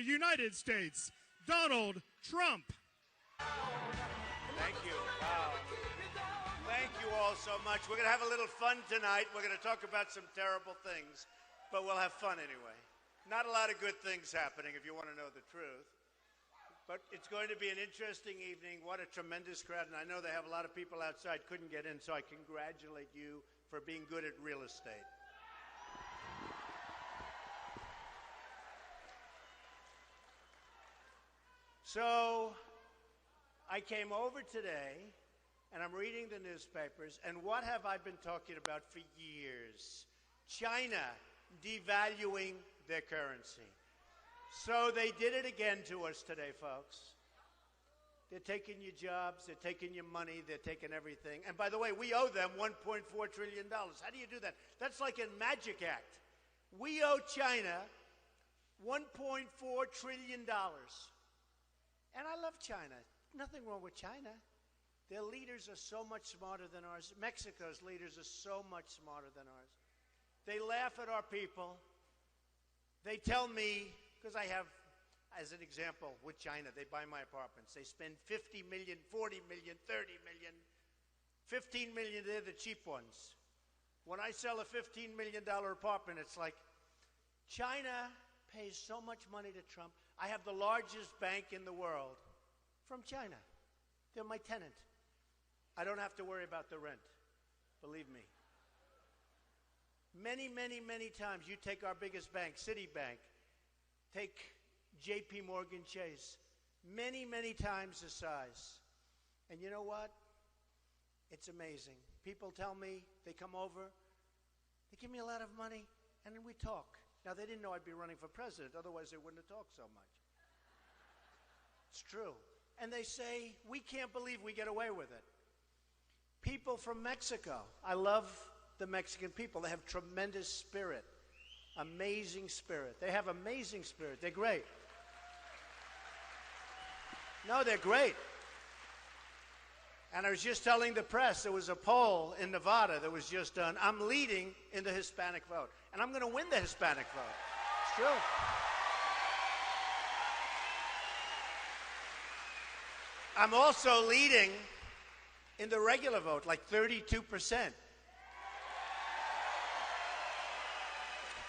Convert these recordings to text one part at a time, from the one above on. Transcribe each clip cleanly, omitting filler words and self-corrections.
the United States, Donald Trump. Thank you. Wow. Thank you all so much. We're going to have a little fun tonight. We're going to talk about some terrible things, but we'll have fun anyway. Not a lot of good things happening, if you want to know the truth. But it's going to be an interesting evening. What a tremendous crowd. And I know they have a lot of people outside couldn't get in, so I congratulate you for being good at real estate. So I came over today, and I'm reading the newspapers, and what have I been talking about for years? China devaluing their currency. So they did it again to us today, folks. They're taking your jobs, they're taking your money, they're taking everything. And by the way, we owe them $1.4 trillion. How do you do that? That's like a magic act. We owe China $1.4 trillion. And I love China. Nothing wrong with China. Their leaders are so much smarter than ours. Mexico's leaders are so much smarter than ours. They laugh at our people. They tell me, because I have, as an example, with China, they buy my apartments. They spend $50 million, $40 million, $30 million, $15 million, they're the cheap ones. When I sell a $15 million apartment, it's like, China pays so much money to Trump. I have the largest bank in the world from China. They're my tenant. I don't have to worry about the rent, believe me. Many, many, many times, you take our biggest bank, Citibank, take J.P. Morgan Chase, many, many times the size. And you know what? It's amazing. People tell me, they come over, they give me a lot of money, and then we talk. Now, they didn't know I'd be running for president, otherwise they wouldn't have talked so much. It's true. And they say, we can't believe we get away with it. People from Mexico, I love the Mexican people. They have tremendous spirit, amazing spirit. They have amazing spirit. They're great. No, they're great. And I was just telling the press, there was a poll in Nevada that was just done. I'm leading in the Hispanic vote. And I'm going to win the Hispanic vote. It's true. I'm also leading in the regular vote, like 32%.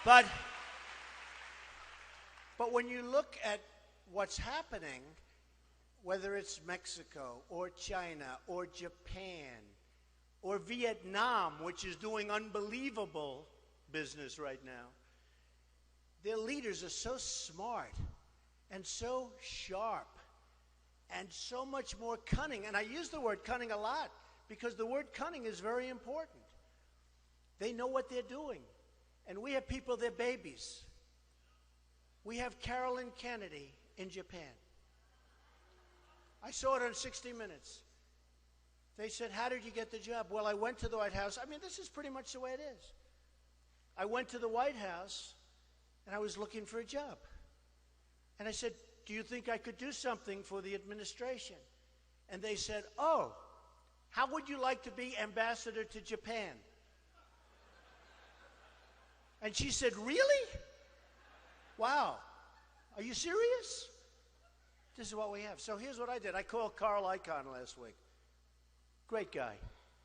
But when you look at what's happening, whether it's Mexico or China or Japan or Vietnam, which is doing unbelievable business right now, their leaders are so smart and so sharp and so much more cunning. And I use the word cunning a lot because the word cunning is very important. They know what they're doing. And we have people, they're babies. We have Carolyn Kennedy in Japan. I saw it on 60 Minutes. They said, how did you get the job? Well, I went to the White House. I mean, this is pretty much the way it is. I went to the White House, and I was looking for a job. And I said, do you think I could do something for the administration? And they said, oh, how would you like to be ambassador to Japan? And she said, really? Wow. Are you serious? This is what we have. So here's what I did. I called Carl Icahn last week. Great guy.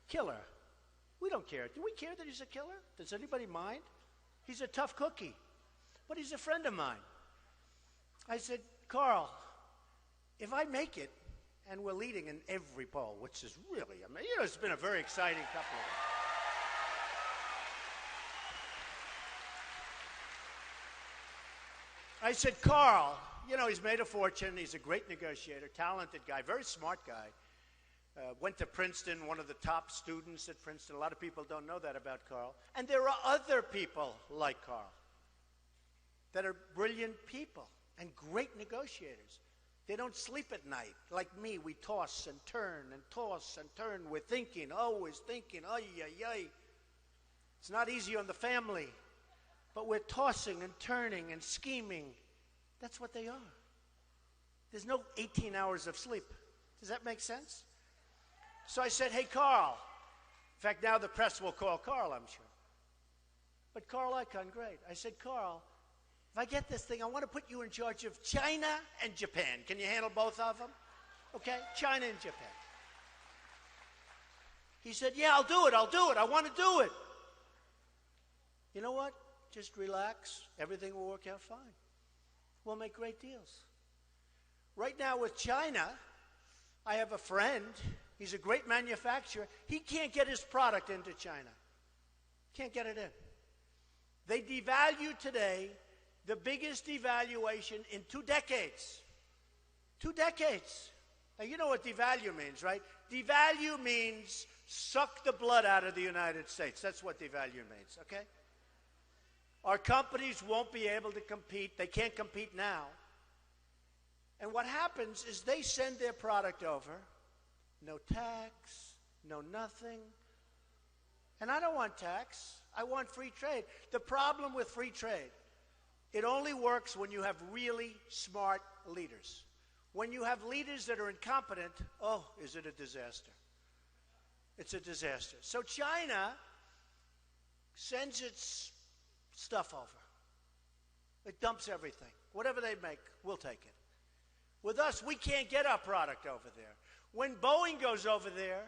Killer. We don't care. Do we care that he's a killer? Does anybody mind? He's a tough cookie. But he's a friend of mine. I said, Carl, if I make it, and we're leading in every poll, which is really, I mean, you know, it's been a very exciting couple of weeks. I said, Carl, you know, he's made a fortune. He's a great negotiator, talented guy, very smart guy. Went to Princeton, one of the top students at Princeton. A lot of people don't know that about Carl. And there are other people like Carl that are brilliant people and great negotiators. They don't sleep at night. Like me, we toss and turn and toss and turn. We're thinking, always thinking, ay, ay, ay. It's not easy on the family. But we're tossing and turning and scheming. That's what they are. There's no 18 hours of sleep. Does that make sense? So I said, hey, Carl. In fact, now the press will call Carl, I'm sure. But Carl Icahn, great. I said, Carl, if if I get this thing, I want to put you in charge of China and Japan. Can you handle both of them? Okay? China and Japan. He said, yeah, I'll do it. I want to do it. You know what? Just relax. Everything will work out fine. We'll make great deals. Right now with China, I have a friend. He's a great manufacturer. He can't get his product into China. Can't get it in. They devalue today, the biggest devaluation in 2 decades. 2 decades. Now, you know what devalue means, right? Devalue means suck the blood out of the United States. That's what devalue means, okay? Our companies won't be able to compete. They can't compete now. And what happens is they send their product over, no tax, no nothing. And I don't want tax. I want free trade. The problem with free trade, it only works when you have really smart leaders. When you have leaders that are incompetent, oh, is it a disaster? It's a disaster. So China sends its stuff over. It dumps everything. Whatever they make, we'll take it. With us, we can't get our product over there. When Boeing goes over there,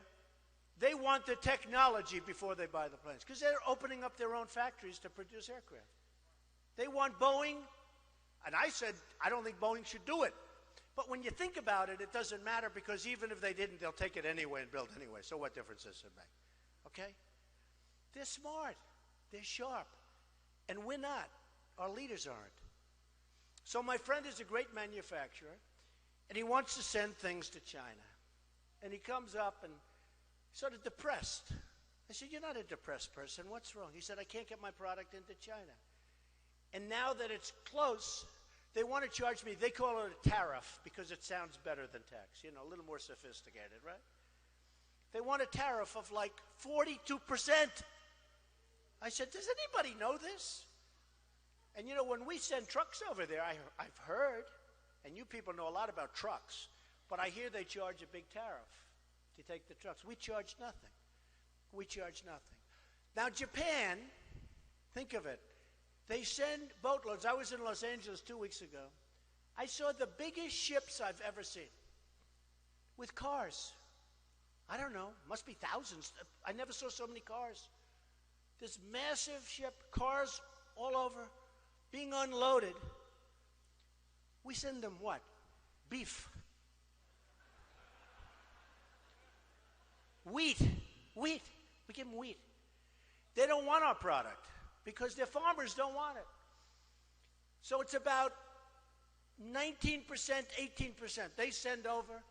they want the technology before they buy the planes because they're opening up their own factories to produce aircraft. They want Boeing, and I said, I don't think Boeing should do it. But when you think about it, it doesn't matter because even if they didn't, they'll take it anyway and build anyway. So what difference does it make? Okay? They're smart. They're sharp. And we're not. Our leaders aren't. So my friend is a great manufacturer, and he wants to send things to China. And he comes up and sort of depressed. I said, you're not a depressed person. What's wrong? He said, I can't get my product into China. And now that it's close, they want to charge me, they call it a tariff because it sounds better than tax, you know, a little more sophisticated, right? They want a tariff of like 42%. I said, does anybody know this? And you know, when we send trucks over there, I've heard, and you people know a lot about trucks, but I hear they charge a big tariff to take the trucks. We charge nothing. We charge nothing. Now Japan, think of it. They send boatloads. I was in Los Angeles 2 weeks ago. I saw the biggest ships I've ever seen with cars. I don't know, must be thousands. I never saw so many cars. This massive ship, cars all over, being unloaded. We send them what? Beef. Wheat. We give them wheat. They don't want our product because their farmers don't want it. So it's about 19%, 18%. They send over.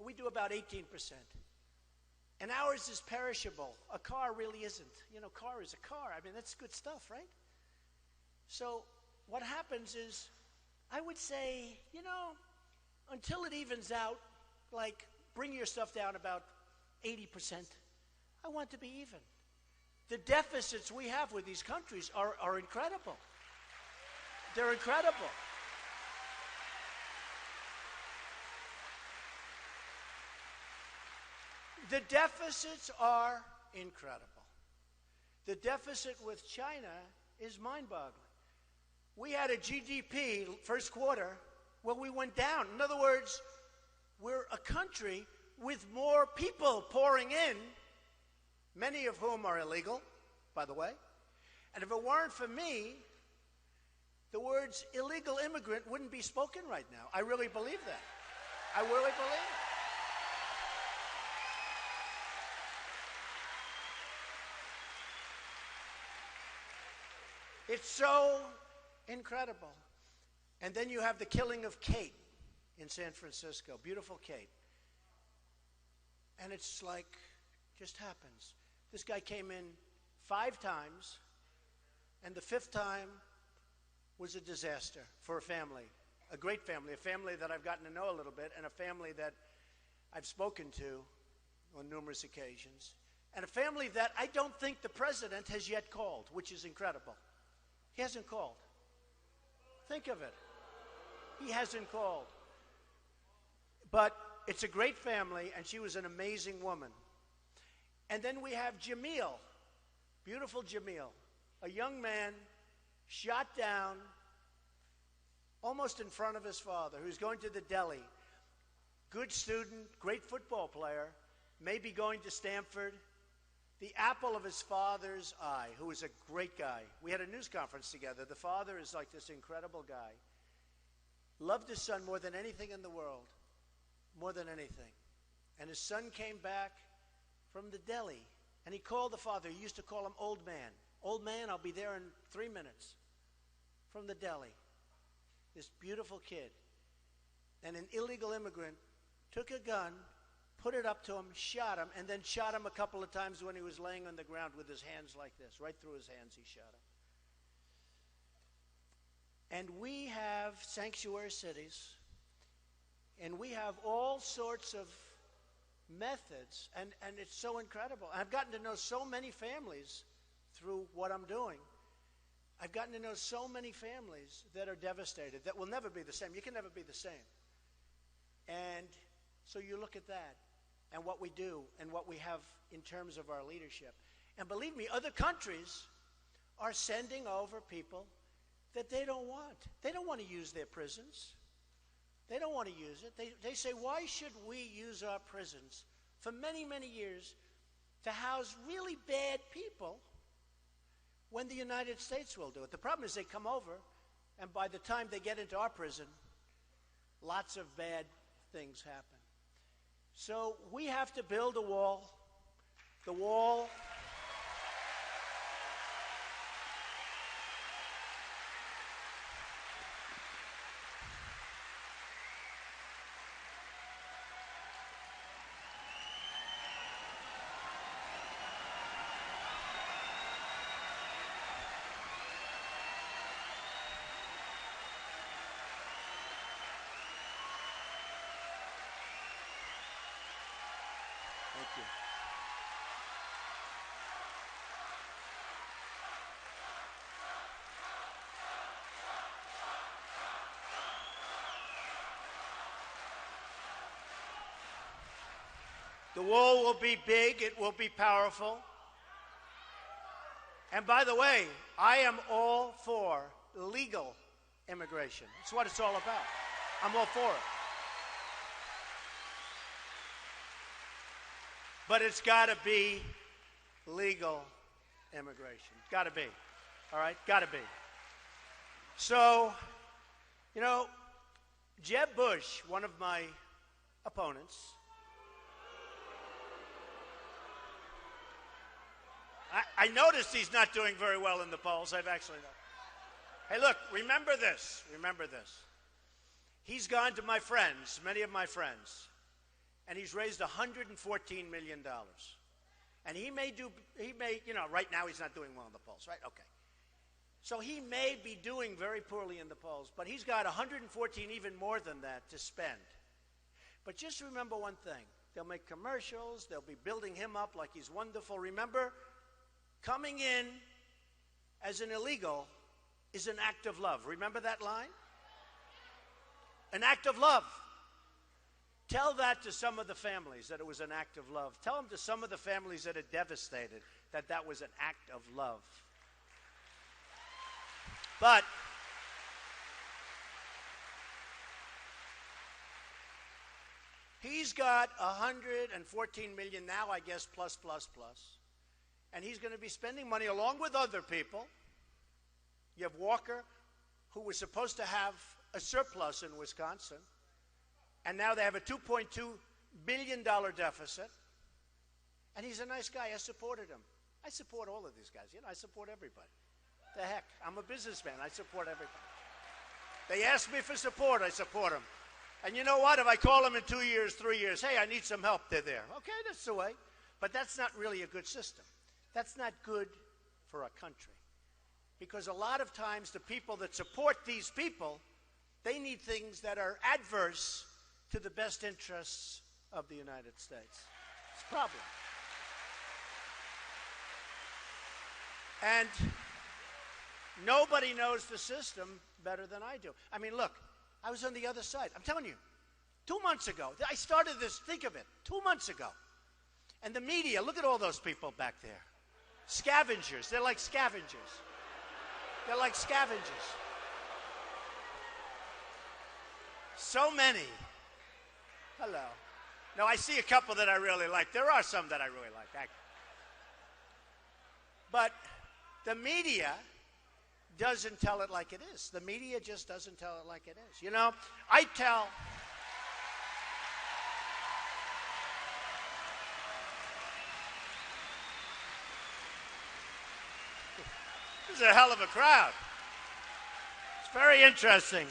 We do about 18%. And ours is perishable. A car really isn't. You know, car is a car. I mean, that's good stuff, right? So what happens is, I would say, you know, until it evens out, like bring your stuff down about 80%. I want to be even. The deficits we have with these countries are incredible. They're incredible. The deficits are incredible. The deficit with China is mind-boggling. We had a GDP first quarter where we went down. In other words, we're a country with more people pouring in, many of whom are illegal, by the way. And if it weren't for me, the words illegal immigrant wouldn't be spoken right now. I really believe that. I really believe it. It's so incredible. And then you have the killing of Kate in San Francisco, beautiful Kate. And it's like, just happens. This guy came in 5 times, and the 5th time was a disaster for a family, a great family, a family that I've gotten to know a little bit, and a family that I've spoken to on numerous occasions, and a family that I don't think the president has yet called, which is incredible. He hasn't called. Think of it. He hasn't called. But it's a great family, and she was an amazing woman. And then we have Jamil, beautiful Jamil, a young man shot down almost in front of his father, who's going to the deli. Good student, great football player, maybe going to Stanford. The apple of his father's eye, who is a great guy. We had a news conference together. The father is like this incredible guy. Loved his son more than anything in the world. More than anything. And his son came back from the deli. And he called the father. He used to call him old man. Old man, I'll be there in 3 minutes. From the deli. This beautiful kid. And an illegal immigrant took a gun, put it up to him, shot him, and then shot him a couple of times when he was laying on the ground with his hands like this. Right through his hands he shot him. And we have sanctuary cities, and we have all sorts of methods, and it's so incredible. I've gotten to know so many families through what I'm doing. I've gotten to know so many families that are devastated, that will never be the same. You can never be the same. And so you look at that and what we do and what we have in terms of our leadership. And believe me, other countries are sending over people that they don't want. They don't want to use their prisons. They don't want to use it. They say, why should we use our prisons for many, many years to house really bad people when the United States will do it? The problem is they come over, and by the time they get into our prison, lots of bad things happen. So we have to build a wall. The wall. Thank you. The wall will be big, it will be powerful. And by the way, I am all for legal immigration. That's what it's all about. I'm all for it. But it's got to be legal immigration. Got to be. All right? Got to be. So, you know, Jeb Bush, one of my opponents, I noticed he's not doing very well in the polls. I've actually noticed. Hey, look, remember this. Remember this. He's gone to my friends, many of my friends, and he's raised $114 million. And he may, you know, right now he's not doing well in the polls, right? Okay. So he may be doing very poorly in the polls, but he's got 114, even more than that, to spend. But just remember one thing. They'll make commercials. They'll be building him up like he's wonderful. Remember, coming in as an illegal is an act of love. Remember that line? An act of love. Tell that to some of the families, that it was an act of love. Tell them to some of the families that are devastated that that was an act of love. But he's got 114 million now, I guess, plus. And he's going to be spending money along with other people. You have Walker, who was supposed to have a surplus in Wisconsin, and now they have a $2.2 billion deficit. And he's a nice guy. I supported him. I support all of these guys. You know, I support everybody. The heck, I'm a businessman. I support everybody. They ask me for support. I support them. And you know what? If I call them in 2 years, 3 years, hey, I need some help, they're there. Okay, that's the way. But that's not really a good system. That's not good for a country. Because a lot of times the people that support these people, they need things that are adverse to the best interests of the United States. It's a problem. And nobody knows the system better than I do. I mean, look, I was on the other side. I'm telling you, 2 months ago, I started this, think of it, 2 months ago. And the media, look at all those people back there. Scavengers. They're like scavengers. They're like scavengers. So many. Hello. No, I see a couple that I really like. There are some that I really like. But the media doesn't tell it like it is. The media just doesn't tell it like it is. You know, I tell... This is a hell of a crowd. It's very interesting.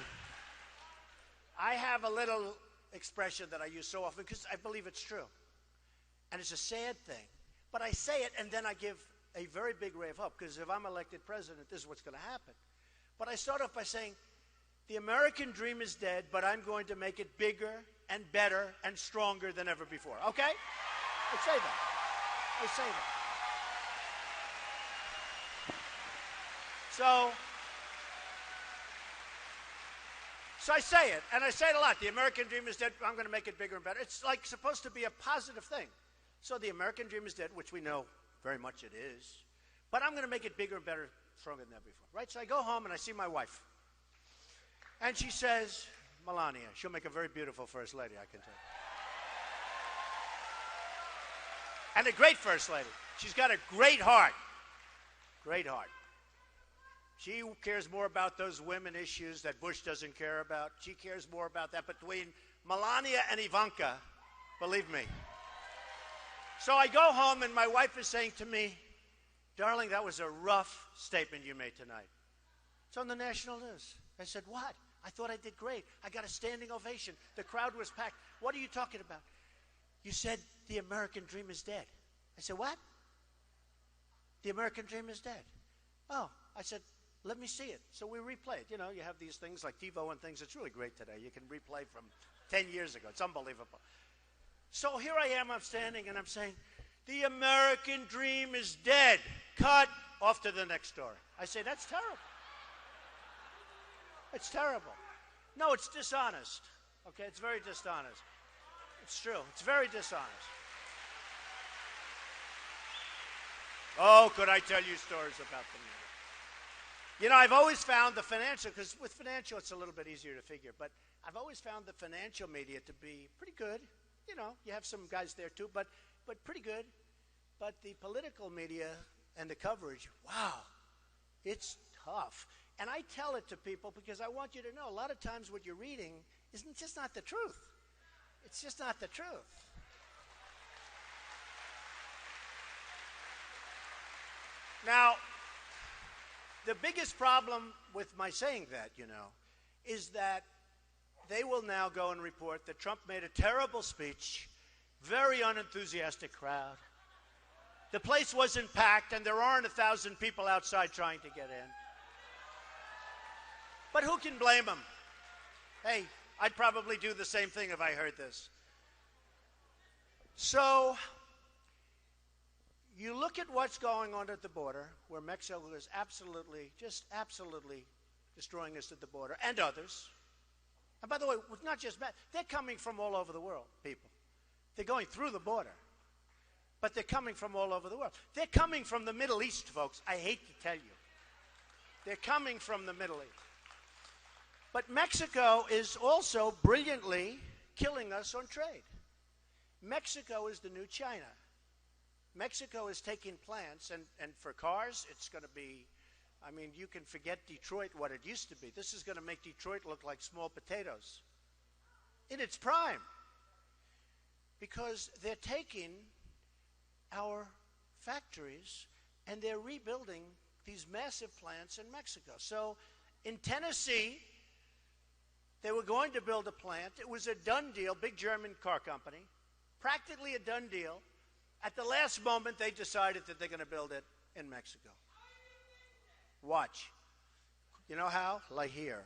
I have a little expression that I use so often because I believe it's true. And it's a sad thing. But I say it and then I give a very big ray of hope because if I'm elected president, this is what's going to happen. But I start off by saying, the American dream is dead, but I'm going to make it bigger and better and stronger than ever before. Okay? I say that. I say that. So I say it, and I say it a lot. The American dream is dead. I'm going to make it bigger and better. It's like supposed to be a positive thing. So the American dream is dead, which we know very much it is. But I'm going to make it bigger and better, stronger than ever before. Right? So I go home and I see my wife. And she says, Melania, she'll make a very beautiful first lady, I can tell you. And a great first lady. She's got a great heart. Great heart. She cares more about those women issues that Bush doesn't care about. She cares more about that. Between Melania and Ivanka, believe me. So I go home and my wife is saying to me, darling, that was a rough statement you made tonight. It's on the national news. I said, what? I thought I did great. I got a standing ovation. The crowd was packed. What are you talking about? You said the American dream is dead. I said, what? The American dream is dead. Oh, I said, let me see it. So we replay it. You know, you have these things like TiVo and things. It's really great today. You can replay from 10 years ago. It's unbelievable. So here I am. I'm standing and I'm saying, the American dream is dead. Cut. Off to the next story. I say, that's terrible. It's terrible. No, it's dishonest. Okay, it's very dishonest. It's true. It's very dishonest. Oh, could I tell you stories about the media? You know, I've always found the financial, because with financial it's a little bit easier to figure, but I've always found the financial media to be pretty good. You know, you have some guys there too, but pretty good. But the political media and the coverage, wow, it's tough. And I tell it to people because I want you to know a lot of times what you're reading isn't just not the truth. It's just not the truth. Now, the biggest problem with my saying that, you know, is that they will now go and report that Trump made a terrible speech, very unenthusiastic crowd. The place wasn't packed and there aren't 1,000 people outside trying to get in. But who can blame him? Hey, I'd probably do the same thing if I heard this. So, you look at what's going on at the border, where Mexico is absolutely, just absolutely destroying us at the border, and others. And by the way, it's not just they're coming from all over the world, people. They're going through the border. But they're coming from all over the world. They're coming from the Middle East, folks. I hate to tell you. They're coming from the Middle East. But Mexico is also brilliantly killing us on trade. Mexico is the new China. Mexico is taking plants, and for cars, it's going to be, I mean, you can forget Detroit, what it used to be. This is going to make Detroit look like small potatoes in its prime. Because they're taking our factories and they're rebuilding these massive plants in Mexico. So in Tennessee, they were going to build a plant. It was a done deal, big German car company, practically a done deal. At the last moment, they decided that they're going to build it in Mexico. Watch. You know how? Like here.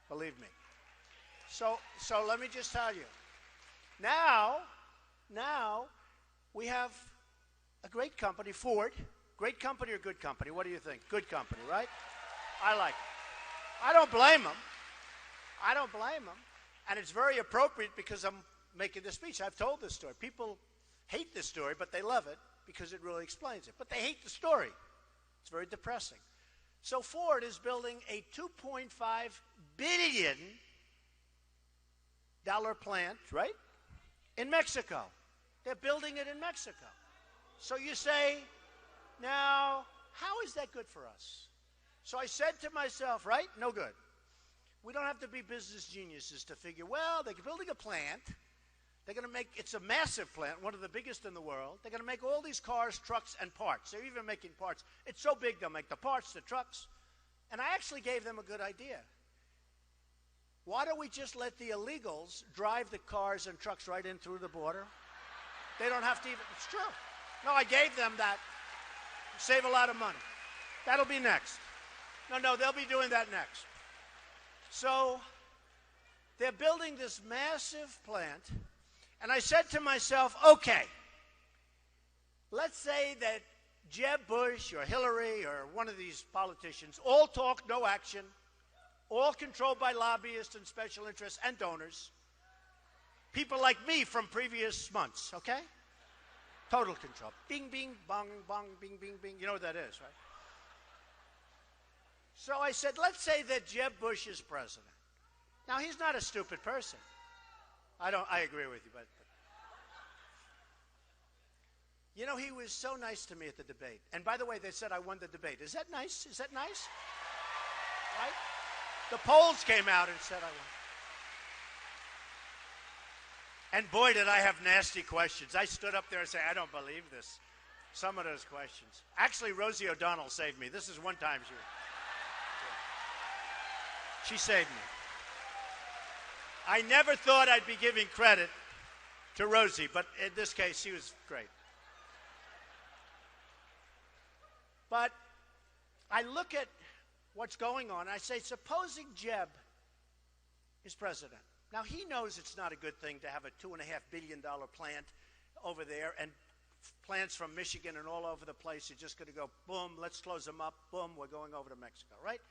Believe me. So let me just tell you. Now we have a great company, Ford. Great company or good company? What do you think? Good company, right? I like it. I don't blame them. I don't blame them. And it's very appropriate because I'm making this speech. I've told this story. People hate this story, but they love it because it really explains it. But they hate the story. It's very depressing. So Ford is building a $2.5 billion plant, right? In Mexico. They're building it in Mexico. So you say, now, how is that good for us? So I said to myself, right? No good. We don't have to be business geniuses to figure, well, they're building a plant. They're going to make, it's a massive plant, one of the biggest in the world. They're going to make all these cars, trucks, and parts. They're even making parts. It's so big, they'll make the parts, the trucks. And I actually gave them a good idea. Why don't we just let the illegals drive the cars and trucks right in through the border? They don't have to even, it's true. No, I gave them that. Save a lot of money. That'll be next. No, they'll be doing that next. So they're building this massive plant, and I said to myself, okay, let's say that Jeb Bush or Hillary or one of these politicians, all talk, no action, all controlled by lobbyists and special interests and donors, people like me from previous months, okay? Total control. Bing, bing, bong, bong, bing, bing, bing. You know what that is, right? So I said, let's say that Jeb Bush is president. Now, he's not a stupid person. I agree with you, but you know, he was so nice to me at the debate. And by the way, they said I won the debate. Is that nice? Is that nice? Right? The polls came out and said I won. And boy, did I have nasty questions. I stood up there and said, I don't believe this. Some of those questions. Actually, Rosie O'Donnell saved me. This is one time she saved me. I never thought I'd be giving credit to Rosie, but in this case, she was great. But I look at what's going on, and I say, supposing Jeb is president. Now, he knows it's not a good thing to have a $2.5 billion plant over there, and plants from Michigan and all over the place are just going to go, boom, let's close them up, boom, we're going over to Mexico, right?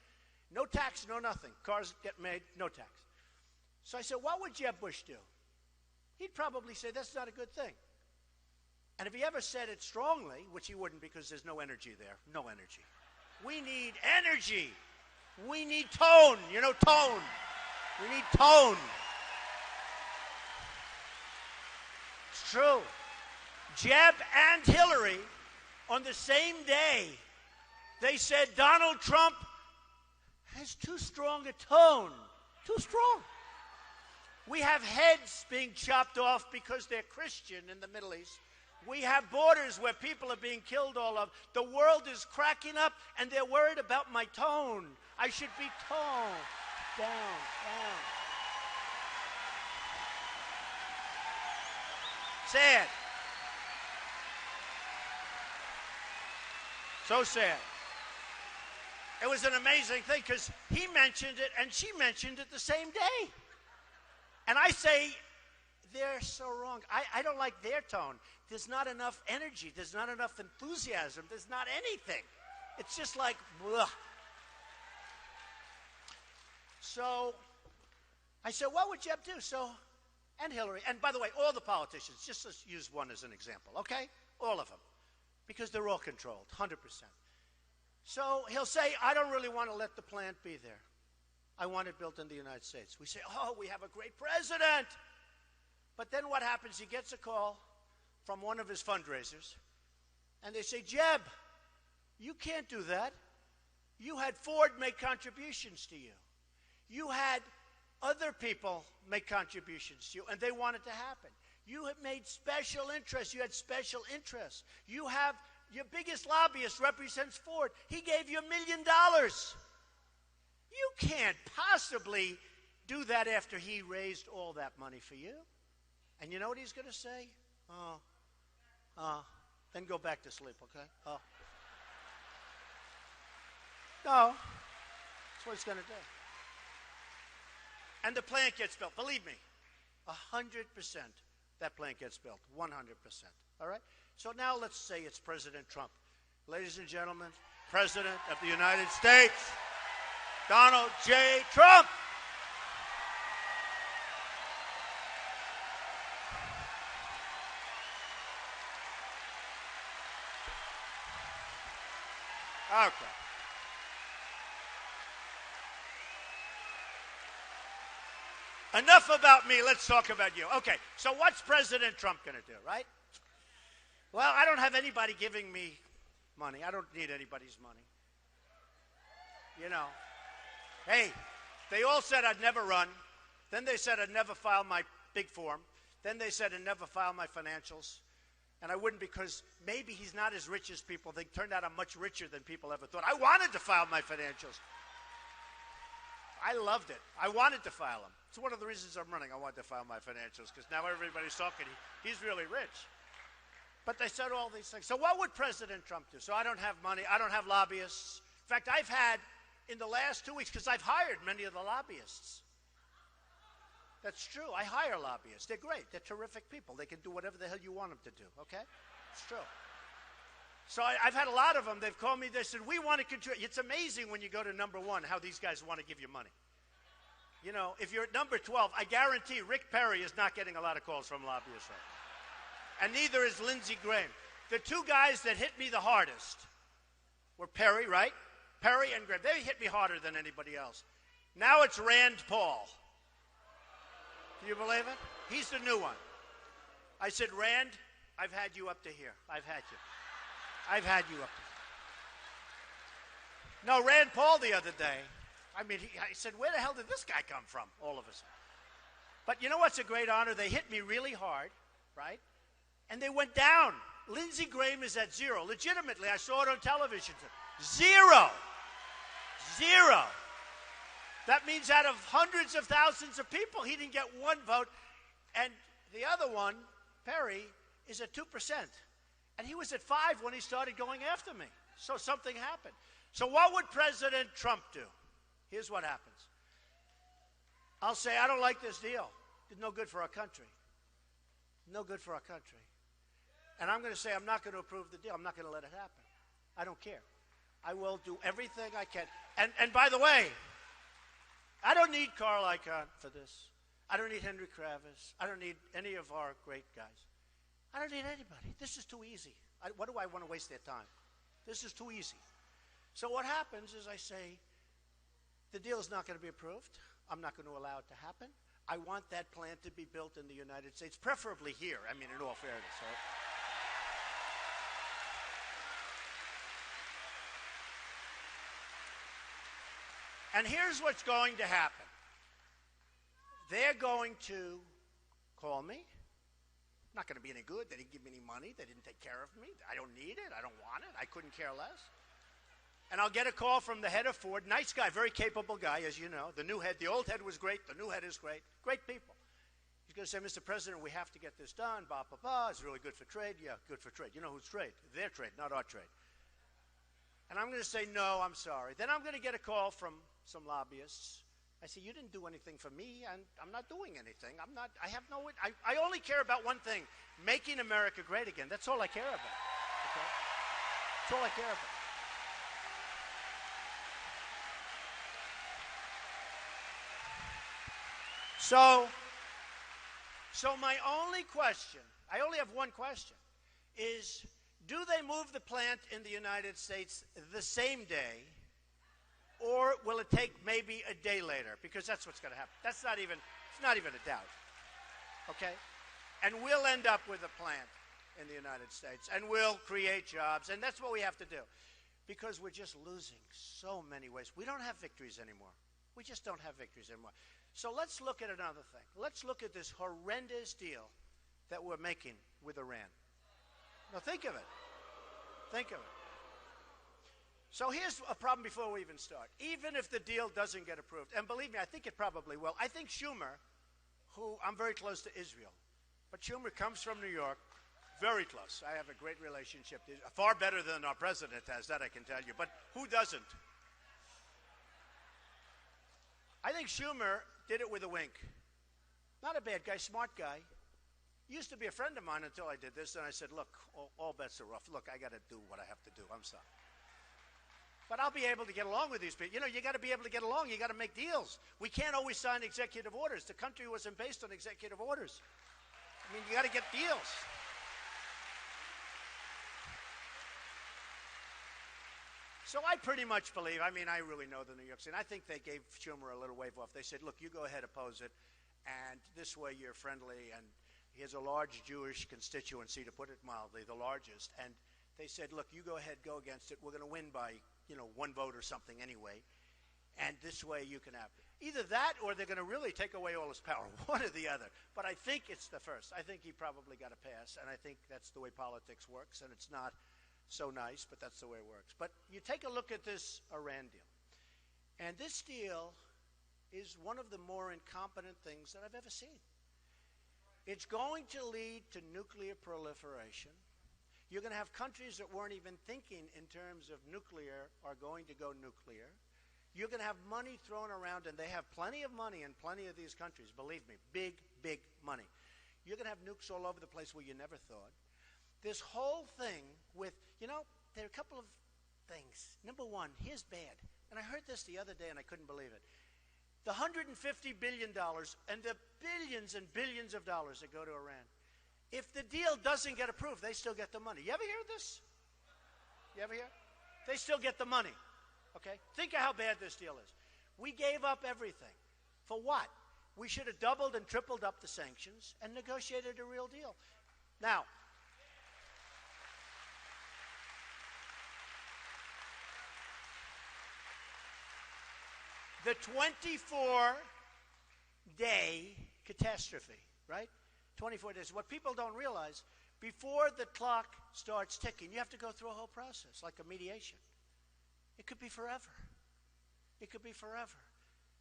No tax, no nothing. Cars get made, no tax. So I said, what would Jeb Bush do? He'd probably say, that's not a good thing. And if he ever said it strongly, which he wouldn't because there's no energy there, no energy. We need energy. We need tone. You know, tone. We need tone. It's true. Jeb and Hillary, on the same day, they said Donald Trump has too strong a tone. Too strong. We have heads being chopped off because they're Christian in the Middle East. We have borders where people are being killed all over. The world is cracking up, and they're worried about my tone. I should be toned down. Sad. So sad. It was an amazing thing because he mentioned it and she mentioned it the same day. And I say, they're so wrong. I don't like their tone. There's not enough energy. There's not enough enthusiasm. There's not anything. It's just like, bleh. So I said, what would Jeb do? So, and Hillary, and by the way, all the politicians, just let's use one as an example, okay? All of them, because they're all controlled, 100%. So he'll say, I don't really want to let the plant be there. I want it built in the United States. We say, oh, we have a great president. But then what happens? He gets a call from one of his fundraisers, and they say, Jeb, you can't do that. You had Ford make contributions to you. You had other people make contributions to you, and they want it to happen. You have made special interests. You had special interests. You have your biggest lobbyist represents Ford. He gave you $1 million. You can't possibly do that after he raised all that money for you. And you know what he's going to say? Then go back to sleep, okay? No, that's what he's going to do. And the plant gets built. Believe me, 100% that plant gets built, 100%. All right? So now let's say it's President Trump. Ladies and gentlemen, President of the United States, Donald J. Trump. Okay. Enough about me. Let's talk about you. Okay, so what's President Trump going to do, right? Well, I don't have anybody giving me money. I don't need anybody's money. You know, hey, they all said I'd never run. Then they said I'd never file my big form. Then they said I'd never file my financials. And I wouldn't because maybe he's not as rich as people think. Turned out I'm much richer than people ever thought. I wanted to file my financials. I loved it. I wanted to file them. It's one of the reasons I'm running. I wanted to file my financials because now everybody's talking. He's really rich. But they said all these things. So what would President Trump do? So I don't have money. I don't have lobbyists. In fact, I've had in the last 2 weeks, because I've hired many of the lobbyists. That's true. I hire lobbyists. They're great. They're terrific people. They can do whatever the hell you want them to do, okay? It's true. So I've had a lot of them. They've called me. They said, we want to contribute. It's amazing when you go to number 1 how these guys want to give you money. You know, if you're at number 12, I guarantee Rick Perry is not getting a lot of calls from lobbyists right now. And neither is Lindsey Graham. The two guys that hit me the hardest were Perry, right? Perry and Graham. They hit me harder than anybody else. Now it's Rand Paul. Can you believe it? He's the new one. I said, Rand, I've had you up to here. I've had you. I've had you up to here. No, Rand Paul the other day, I said, where the hell did this guy come from? All of a sudden. But you know what's a great honor? They hit me really hard, right? And they went down. Lindsey Graham is at 0. Legitimately, I saw it on television. 0. 0. That means out of hundreds of thousands of people, he didn't get 1 vote. And the other one, Perry, is at 2%. And he was at 5 when he started going after me. So something happened. So what would President Trump do? Here's what happens. I'll say, I don't like this deal. It's no good for our country. No good for our country. And I'm going to say, I'm not going to approve the deal. I'm not going to let it happen. I don't care. I will do everything I can. And by the way, I don't need Carl Icahn for this. I don't need Henry Kravis. I don't need any of our great guys. I don't need anybody. This is too easy. What do I want to waste their time? This is too easy. So what happens is I say, the deal is not going to be approved. I'm not going to allow it to happen. I want that plant to be built in the United States, preferably here. I mean, in all fairness, right? And here's what's going to happen. They're going to call me. Not going to be any good. They didn't give me any money. They didn't take care of me. I don't need it. I don't want it. I couldn't care less. And I'll get a call from the head of Ford. Nice guy, very capable guy, as you know. The new head, the old head was great. The new head is great. Great people. He's going to say, Mr. President, we have to get this done. Blah, blah, blah. It's really good for trade. Yeah, good for trade. You know who's trade? Their trade, not our trade. And I'm going to say, no, I'm sorry. Then I'm going to get a call from some lobbyists. I say, you didn't do anything for me, and I'm not doing anything. I only care about one thing, making America great again. That's all I care about. Okay? That's all I care about. So my only question, I only have one question, is do they move the plant in the United States the same day, or will it take maybe a day later? Because that's what's going to happen. It's not even a doubt. Okay? And we'll end up with a plant in the United States, and we'll create jobs, and that's what we have to do. Because we're just losing so many ways. We don't have victories anymore. We just don't have victories anymore. So let's look at another thing. Let's look at this horrendous deal that we're making with Iran. Now think of it. Think of it. So here's a problem before we even start. Even if the deal doesn't get approved, and believe me, I think it probably will. I think Schumer, who I'm very close to Israel, but Schumer comes from New York, very close. I have a great relationship. Far better than our president has, that I can tell you. But who doesn't? I think Schumer did it with a wink. Not a bad guy, smart guy. Used to be a friend of mine until I did this, and I said, look, all bets are off. Look, I got to do what I have to do. I'm sorry. But I'll be able to get along with these people. You know, you got to be able to get along. You got to make deals. We can't always sign executive orders. The country wasn't based on executive orders. I mean, you got to get deals. So I pretty much believe, I mean, I really know the New York scene. I think they gave Schumer a little wave off. They said, look, you go ahead, oppose it. and this way you're friendly. And he has a large Jewish constituency, to put it mildly, the largest. And they said, look, you go ahead, go against it. We're going to win by, one vote or something anyway. And this way you can have either that or they're going to really take away all his power, one or the other. But I think it's the first. I think he probably got a pass, and I think that's the way politics works, and it's not so nice, but that's the way it works. But you take a look at this Iran deal, and this deal is one of the more incompetent things that I've ever seen. It's going to lead to nuclear proliferation. You're going to have countries that weren't even thinking in terms of nuclear are going to go nuclear. You're going to have money thrown around, and they have plenty of money in plenty of these countries, believe me, big, big money. You're going to have nukes all over the place where you never thought. This whole thing with, there are a couple of things. Number one, here's bad. And I heard this the other day, and I couldn't believe it. The $150 billion and the billions and billions of dollars that go to Iran, if the deal doesn't get approved, they still get the money. You ever hear this? You ever hear? They still get the money. Okay? Think of how bad this deal is. We gave up everything. For what? We should have doubled and tripled up the sanctions and negotiated a real deal. Now, the 24-day catastrophe, right? 24 days. What people don't realize, before the clock starts ticking, you have to go through a whole process, like a mediation. It could be forever. It could be forever.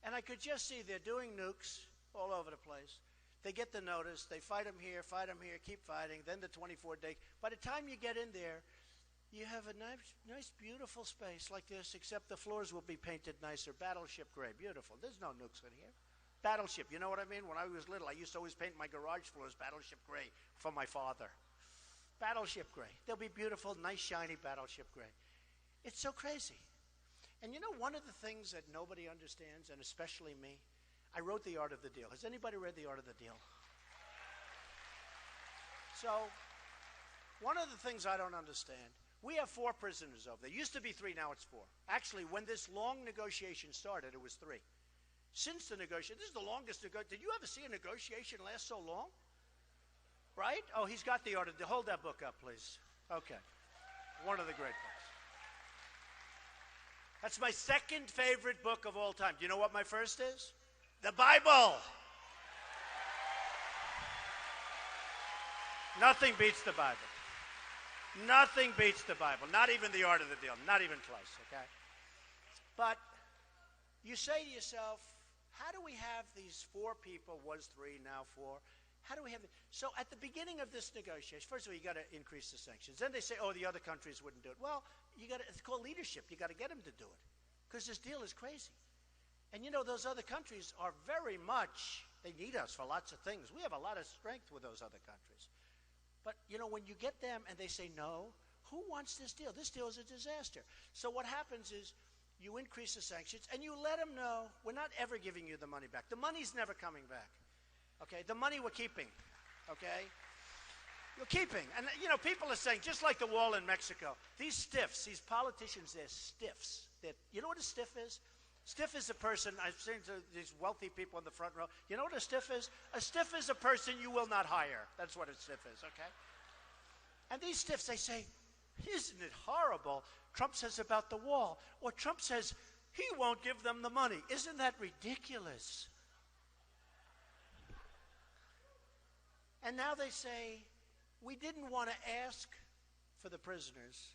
And I could just see they're doing nukes all over the place. They get the notice. They fight them here, keep fighting. Then the 24-day. By the time you get in there, you have a nice, beautiful space like this, except the floors will be painted nicer. Battleship gray. Beautiful. There's no nukes in here. Battleship. You know what I mean? When I was little, I used to always paint my garage floors battleship gray for my father. Battleship gray. They'll be beautiful, nice, shiny battleship gray. It's so crazy. And one of the things that nobody understands, and especially me, I wrote The Art of the Deal. Has anybody read The Art of the Deal? So, one of the things I don't understand, we have 4 prisoners over there. Used to be 3, now it's 4. Actually, when this long negotiation started, it was 3. Since the negotiation, this is the longest negotiation. Did you ever see a negotiation last so long? Right? Oh, he's got The Art of the Deal. Hold that book up, please. Okay. One of the great books. That's my second favorite book of all time. Do you know what my first is? The Bible. Nothing beats the Bible. Nothing beats the Bible. Not even The Art of the Deal. Not even close, okay? But you say to yourself, how do we have these 4 people, was 3, now 4? How do we have it? So at the beginning of this negotiation, first of all, you got to increase the sanctions. Then they say, oh, the other countries wouldn't do it. Well, it's called leadership. You got to get them to do it because this deal is crazy. And those other countries are very much, they need us for lots of things. We have a lot of strength with those other countries. But, when you get them and they say no, who wants this deal? This deal is a disaster. So what happens is you increase the sanctions and you let them know we're not ever giving you the money back. The money's never coming back. Okay, the money we're keeping, okay? You're keeping. And, people are saying, just like the wall in Mexico, these stiffs, these politicians, they're stiffs. You know what a stiff is? Stiff is a person, I've seen these wealthy people in the front row. You know what a stiff is? A stiff is a person you will not hire. That's what a stiff is, okay? And these stiffs, they say, isn't it horrible? Trump says about the wall. Or Trump says he won't give them the money. Isn't that ridiculous? And now they say, we didn't want to ask for the prisoners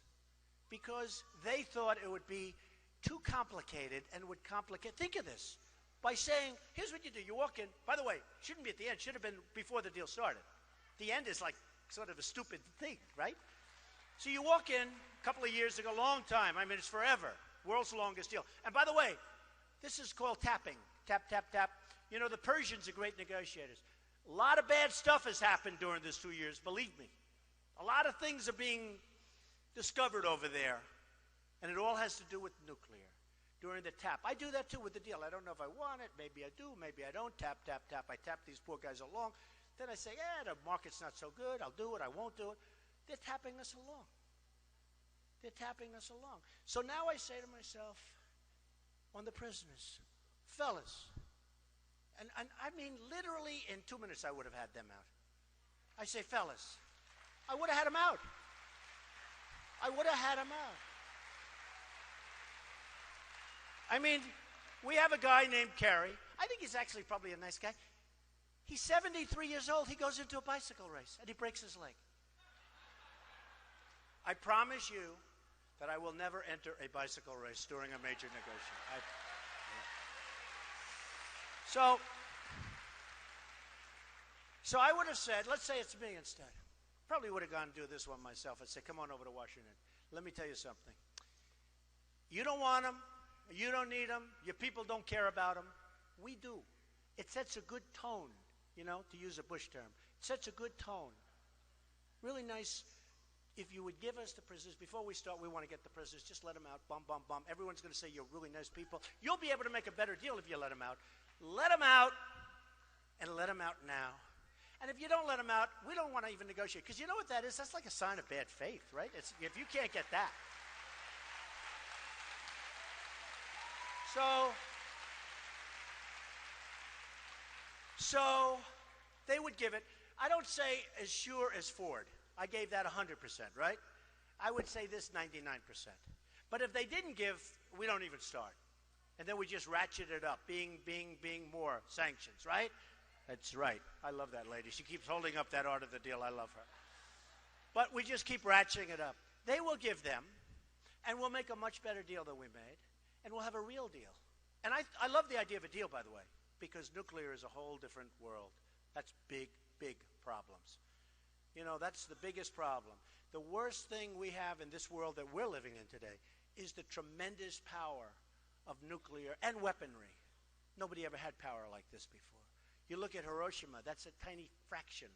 because they thought it would be too complicated and would complicate. Think of this. By saying, here's what you do. You walk in. By the way, shouldn't be at the end. Should have been before the deal started. The end is like sort of a stupid thing, right? So you walk in a couple of years ago, long time. I mean, it's forever. World's longest deal. And by the way, this is called tapping. Tap, tap, tap. The Persians are great negotiators. A lot of bad stuff has happened during this 2 years, believe me. A lot of things are being discovered over there, and it all has to do with nuclear. During the tap. I do that too with the deal. I don't know if I want it. Maybe I do. Maybe I don't. Tap, tap, tap. I tap these poor guys along. Then I say, the market's not so good. I'll do it. I won't do it. They're tapping us along. They're tapping us along. So now I say to myself, on the prisoners, fellas, And I mean, literally in 2 minutes, I would have had them out. I say, fellas, I would have had them out. I would have had them out. I mean, we have a guy named Kerry. I think he's actually probably a nice guy. He's 73 years old. He goes into a bicycle race, and he breaks his leg. I promise you that I will never enter a bicycle race during a major negotiation. So I would have said, let's say it's me instead. Probably would have gone and do this one myself. I'd say, come on over to Washington. Let me tell you something. You don't want them. You don't need them. Your people don't care about them. We do. It sets a good tone, you know, to use a Bush term. It sets a good tone. Really nice. If you would give us the prisoners, before we start, we want to get the prisoners. Just let them out. Bum, bum, bum. Everyone's going to say you're really nice people. You'll be able to make a better deal if you let them out. Let them out, and let them out now. And if you don't let them out, we don't want to even negotiate. Because you know what that is? That's like a sign of bad faith, right? If you can't get that. So they would give it. I don't say as sure as Ford. I gave that 100%, right? I would say this 99%. But if they didn't give, we don't even start. And then we just ratchet it up, being more sanctions, right? That's right. I love that lady. She keeps holding up that art of the deal. I love her. But we just keep ratcheting it up. They will give them, and we'll make a much better deal than we made, and we'll have a real deal. And I love the idea of a deal, by the way, because nuclear is a whole different world. That's big, big problems. You know, that's the biggest problem. The worst thing we have in this world that we're living in today is the tremendous power of nuclear and weaponry. Nobody ever had power like this before. You look at Hiroshima, that's a tiny fraction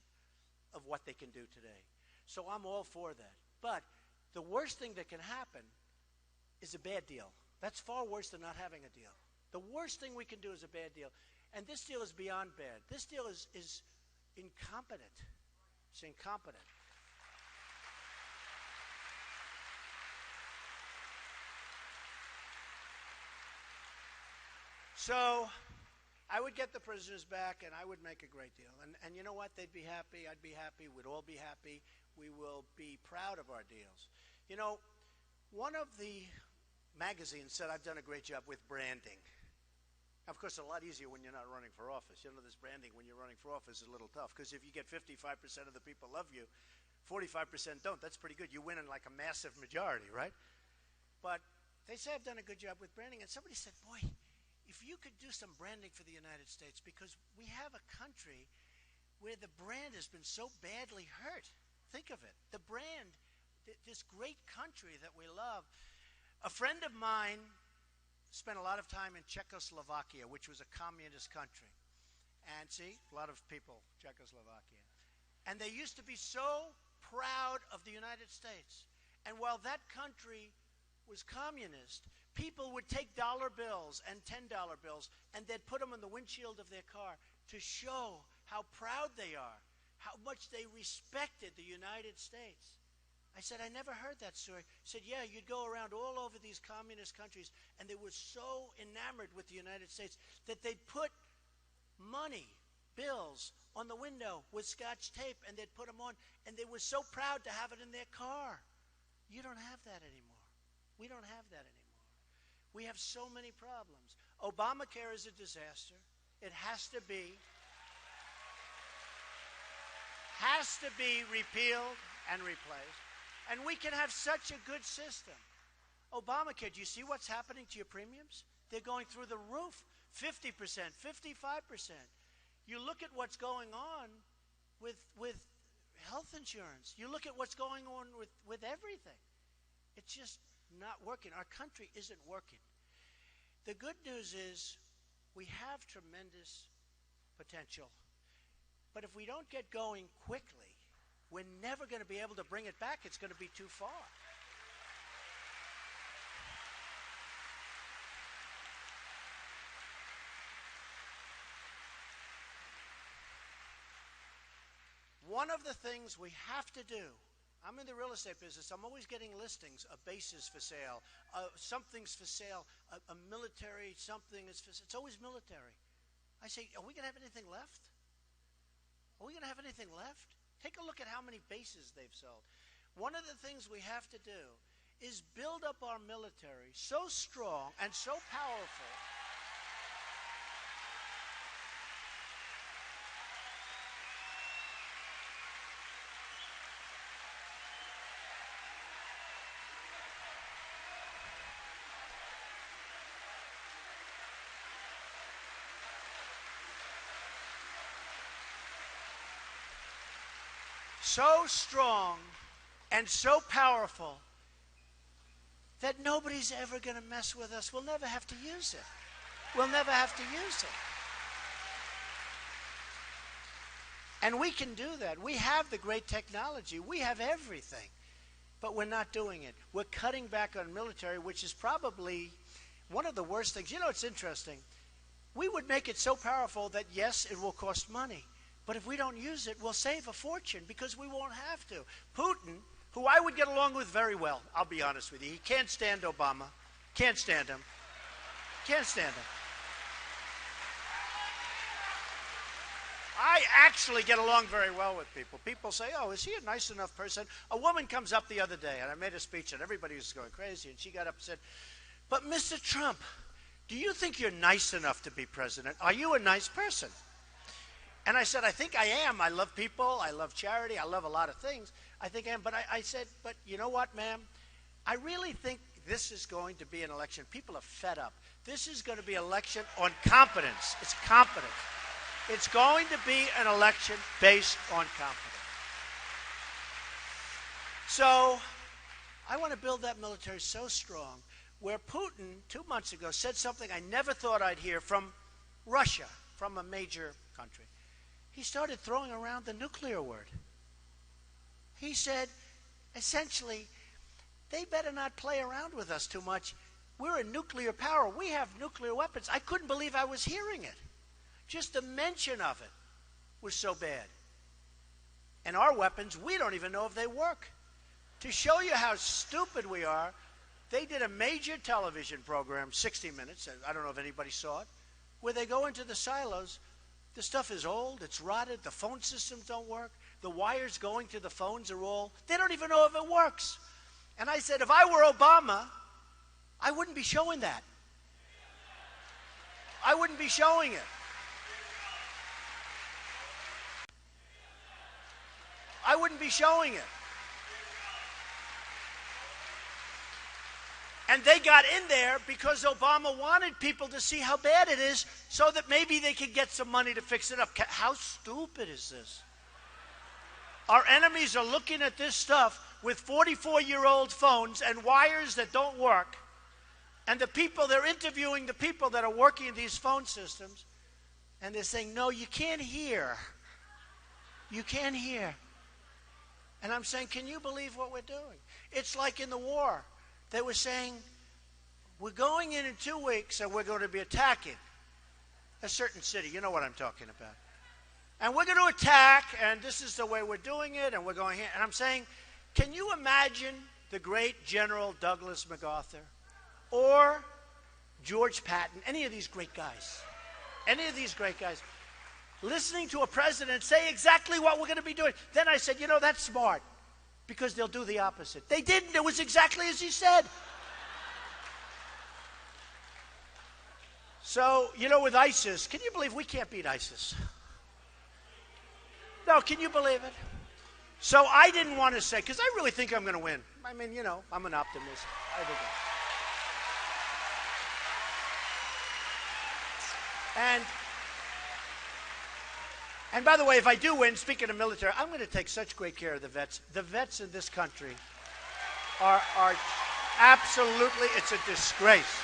of what they can do today. So I'm all for that. But the worst thing that can happen is a bad deal. That's far worse than not having a deal. The worst thing we can do is a bad deal. And this deal is beyond bad. This deal is incompetent. It's incompetent. So I would get the prisoners back, and I would make a great deal. And you know what? They'd be happy. I'd be happy. We'd all be happy. We will be proud of our deals. You know, one of the magazines said I've done a great job with branding. Of course, it's a lot easier when you're not running for office. You know, this branding when you're running for office is a little tough, because if you get 55% of the people love you, 45% don't. That's pretty good. You win in like a massive majority, right? But they say I've done a good job with branding. And somebody said, boy, if you could do some branding for the United States, because we have a country where the brand has been so badly hurt. Think of it. The brand, this great country that we love. A friend of mine spent a lot of time in Czechoslovakia, which was a communist country. And see, a lot of people, Czechoslovakia. And they used to be so proud of the United States. And while that country was communist, people would take dollar bills and $10 bills, and they'd put them on the windshield of their car to show how proud they are, how much they respected the United States. I said, I never heard that story. He said, yeah, you'd go around all over these communist countries, and they were so enamored with the United States that they'd put money, bills, on the window with Scotch tape, and they'd put them on, and they were so proud to have it in their car. You don't have that anymore. We don't have that anymore. We have so many problems. Obamacare is a disaster. It has to be repealed and replaced. And we can have such a good system. Obamacare, do you see what's happening to your premiums? They're going through the roof, 50%, 55%. You look at what's going on with health insurance. You look at what's going on with everything. It's just not working. Our country isn't working. The good news is we have tremendous potential. But if we don't get going quickly, we're never going to be able to bring it back. It's going to be too far. One of the things we have to do, I'm in the real estate business. I'm always getting listings, a base is for sale, something's for sale, a military something is for sale. It's always military. I say, are we going to have anything left? Are we going to have anything left? Take a look at how many bases they've sold. One of the things we have to do is build up our military so strong and so powerful and so powerful that nobody's ever going to mess with us. We'll never have to use it. We'll never have to use it. And we can do that. We have the great technology. We have everything. But we're not doing it. We're cutting back on military, which is probably one of the worst things. You know, it's interesting. We would make it so powerful that, yes, it will cost money. But if we don't use it, we'll save a fortune because we won't have to. Putin, who I would get along with very well, I'll be honest with you. He can't stand Obama. Can't stand him. Can't stand him. I actually get along very well with people. People say, oh, is he a nice enough person? A woman comes up the other day, and I made a speech, and everybody was going crazy, and she got up and said, but Mr. Trump, do you think you're nice enough to be president? Are you a nice person? And I said, I think I am. I love people. I love charity. I love a lot of things. I think I am. But I said, but you know what, ma'am? I really think this is going to be an election. People are fed up. This is going to be an election on competence. It's competence. It's going to be an election based on competence. So I want to build that military so strong where Putin, 2 months ago, said something I never thought I'd hear from Russia, from a major country. He started throwing around the nuclear word. He said, essentially, they better not play around with us too much. We're a nuclear power. We have nuclear weapons. I couldn't believe I was hearing it. Just the mention of it was so bad. And our weapons, we don't even know if they work. To show you how stupid we are, they did a major television program, 60 Minutes, I don't know if anybody saw it, where they go into the silos. The stuff is old, it's rotted, the phone systems don't work, the wires going to the phones are all, they don't even know if it works. And I said, if I were Obama, I wouldn't be showing that. I wouldn't be showing it. I wouldn't be showing it. And they got in there because Obama wanted people to see how bad it is so that maybe they could get some money to fix it up. How stupid is this? Our enemies are looking at this stuff with 44-year-old phones and wires that don't work. And the people, they're interviewing the people that are working in these phone systems. And they're saying, no, you can't hear. You can't hear. And I'm saying, can you believe what we're doing? It's like in the war. They were saying, we're going in 2 weeks and we're going to be attacking a certain city. You know what I'm talking about. And we're going to attack, and this is the way we're doing it, and we're going here. And I'm saying, can you imagine the great General Douglas MacArthur or George Patton, any of these great guys, listening to a president say exactly what we're going to be doing? Then I said, you know, that's smart. Because they'll do the opposite. They didn't. It was exactly as he said. So, you know, with ISIS, can you believe we can't beat ISIS? No, can you believe it? So I didn't want to say, because I really think I'm going to win. I mean, you know, I'm an optimist. I think And by the way, if I do win, speaking of military, I'm going to take such great care of the vets. The vets in this country are absolutely, it's a disgrace.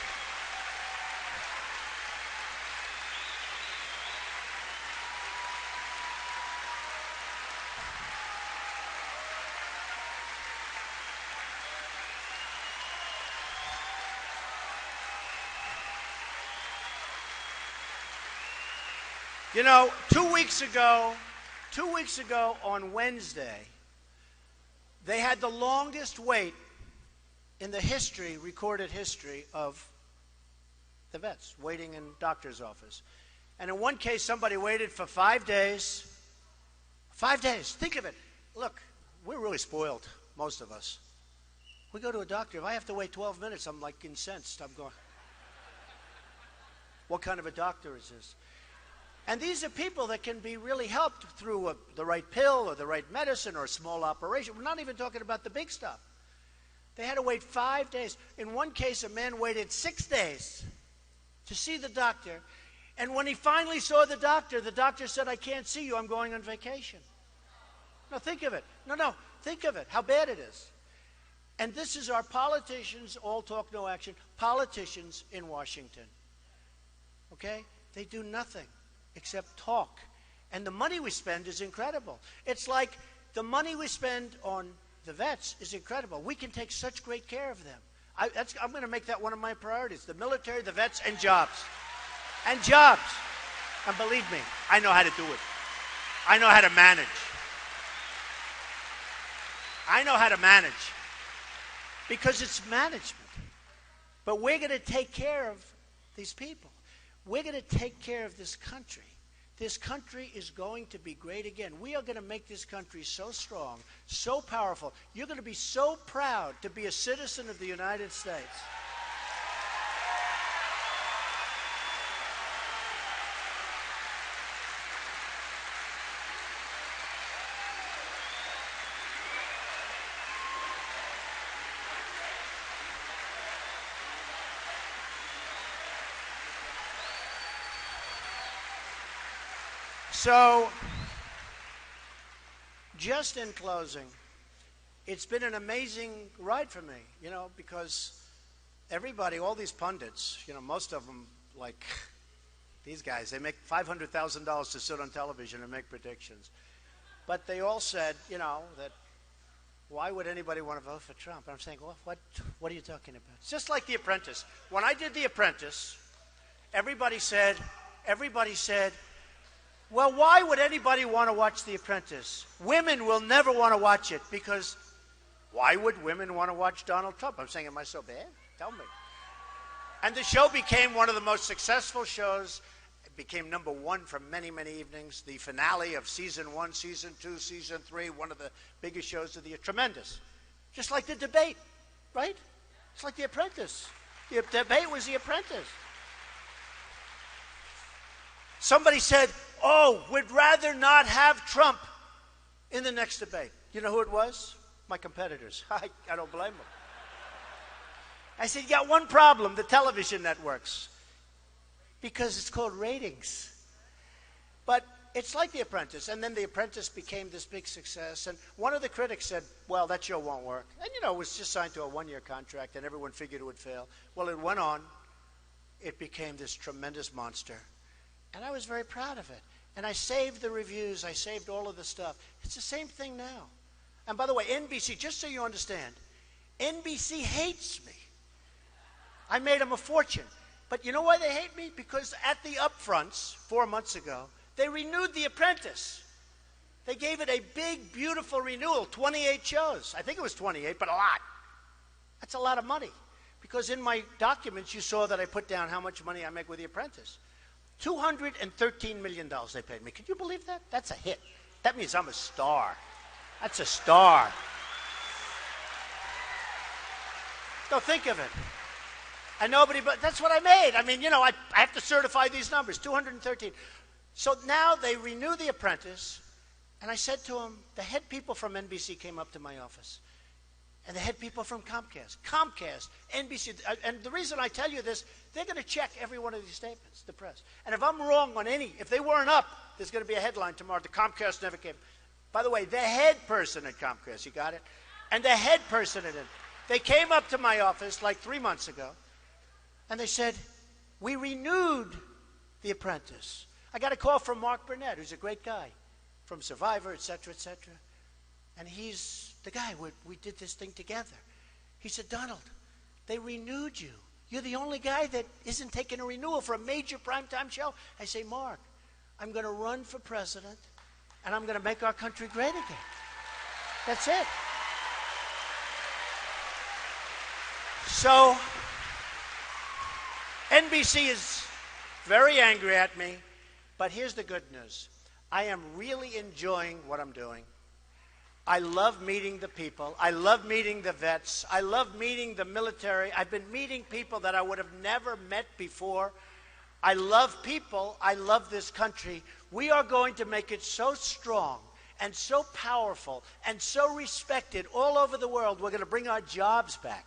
You know, 2 weeks ago on Wednesday, they had the longest wait in the recorded history of the vets waiting in doctor's office. And in one case, somebody waited for 5 days. 5 days. Think of it. Look, we're really spoiled, most of us. We go to a doctor. If I have to wait 12 minutes, I'm like incensed. I'm going, what kind of a doctor is this? And these are people that can be really helped through the right pill or the right medicine or a small operation. We're not even talking about the big stuff. They had to wait 5 days. In one case, a man waited 6 days to see the doctor. And when he finally saw the doctor said, I can't see you, I'm going on vacation. Now think of it. No, think of it, how bad it is. And this is our politicians, all talk, no action, politicians in Washington. Okay? They do nothing except talk. And the money we spend is incredible. It's like the money we spend on the vets is incredible. We can take such great care of them. I'm going to make that one of my priorities. The military, the vets, and jobs. And jobs. And believe me, I know how to do it. I know how to manage. I know how to manage. Because it's management. But we're going to take care of these people. We're going to take care of this country. This country is going to be great again. We are going to make this country so strong, so powerful. You're going to be so proud to be a citizen of the United States. So, just in closing, it's been an amazing ride for me, because everybody, all these pundits, most of them, like these guys, they make $500,000 to sit on television and make predictions. But they all said, that why would anybody want to vote for Trump? And I'm saying, well, what are you talking about? It's just like The Apprentice. When I did The Apprentice, everybody said, well, why would anybody want to watch The Apprentice? Women will never want to watch it because why would women want to watch Donald Trump? I'm saying, am I so bad? Tell me. And the show became one of the most successful shows. It became #1 for many, many evenings. The finale of season 1, season 2, season 3, one of the biggest shows of the year. Tremendous. Just like the debate, right? It's like The Apprentice. The debate was The Apprentice. Somebody said, oh, we'd rather not have Trump in the next debate. You know who it was? My competitors. I don't blame them. I said, you got one problem, the television networks. Because it's called ratings. But it's like The Apprentice. And then The Apprentice became this big success. And one of the critics said, well, that show won't work. And, it was just signed to a 1-year contract, and everyone figured it would fail. Well, it went on. It became this tremendous monster. And I was very proud of it. And I saved the reviews. I saved all of the stuff. It's the same thing now. And by the way, NBC, just so you understand, NBC hates me. I made them a fortune. But you know why they hate me? Because at the upfronts 4 months ago, they renewed The Apprentice. They gave it a big, beautiful renewal, 28 shows. I think it was 28, but a lot. That's a lot of money. Because in my documents, you saw that I put down how much money I make with The Apprentice. $213 million they paid me. Can you believe that? That's a hit. That means I'm a star. That's a star. So think of it. And nobody, but that's what I made. I mean, I have to certify these numbers, 213. So now they renew The Apprentice, and I said to them, the head people from NBC came up to my office, and the head people from Comcast, NBC, and the reason I tell you this, they're going to check every one of these statements, the press. And if I'm wrong on any, if they weren't up, there's going to be a headline tomorrow, the Comcast never came. By the way, the head person at Comcast, you got it? And the head person at it, they came up to my office like 3 months ago, and they said, we renewed The Apprentice. I got a call from Mark Burnett, who's a great guy, from Survivor, et cetera, et cetera. And he's the guy, we did this thing together. He said, Donald, they renewed you. You're the only guy that isn't taking a renewal for a major primetime show. I say, Mark, I'm going to run for president, and I'm going to make our country great again. That's it. So, NBC is very angry at me. But here's the good news. I am really enjoying what I'm doing. I love meeting the people. I love meeting the vets. I love meeting the military. I've been meeting people that I would have never met before. I love people. I love this country. We are going to make it so strong and so powerful and so respected all over the world. We're going to bring our jobs back.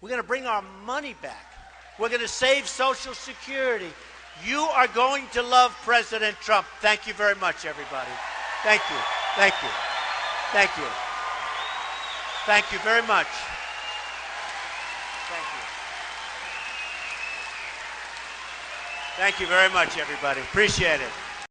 We're going to bring our money back. We're going to save Social Security. You are going to love President Trump. Thank you very much, everybody. Thank you. Thank you. Thank you. Thank you very much. Thank you. Thank you very much, everybody. Appreciate it.